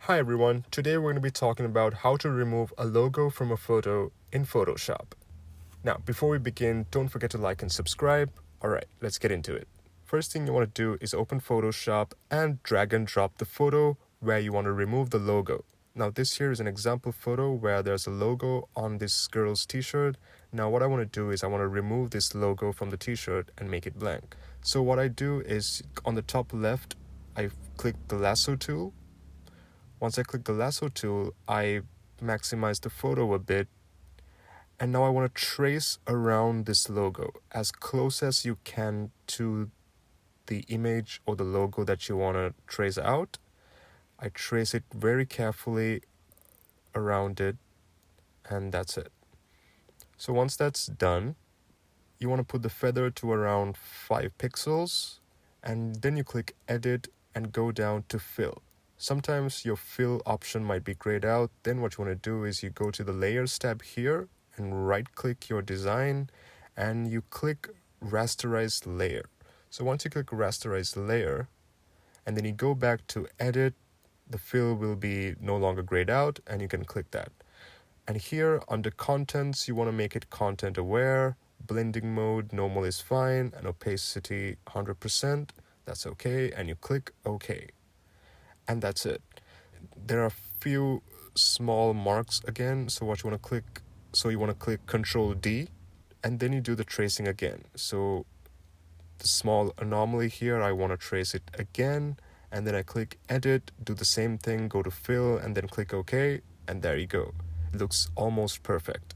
Hi everyone, today we're going to be talking about how to remove a logo from a photo in Photoshop. Now, before we begin, don't forget to like and subscribe. Alright, let's get into it. First thing you want to do is open Photoshop and drag and drop the photo where you want to remove the logo. Now this here is an example photo where there's a logo on this girl's t-shirt. Now what I want to do is I want to remove this logo from the t-shirt and make it blank. So what I do is on the top left, I click the lasso tool. Once I click the lasso tool, I maximize the photo a bit. And now I want to trace around this logo as close as you can to the image or the logo that you want to trace out. I trace it very carefully around it, and that's it. So once that's done, you want to put the feather to around 5 pixels, and then you click Edit and go down to Fill. Sometimes your fill option might be grayed out. Then what you want to do is you go to the Layers tab here and right click your design and you click Rasterize Layer. So once you click Rasterize Layer and then you go back to Edit, the fill will be no longer grayed out and you can click that. And here under Contents, you want to make it content aware. Blending mode, normal is fine, and opacity 100%. That's okay, and you click OK. And that's it. There are a few small marks again, so what you want to click, so you want to click Control D, and then you do the tracing again. So the small anomaly here, I want to trace it again, and then I click Edit, do the same thing, go to Fill, and then click OK, and there you go. It looks almost perfect.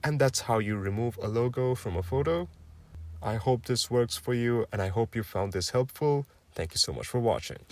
And that's how you remove a logo from a photo. I hope this works for you, and I hope you found this helpful. Thank you so much for watching.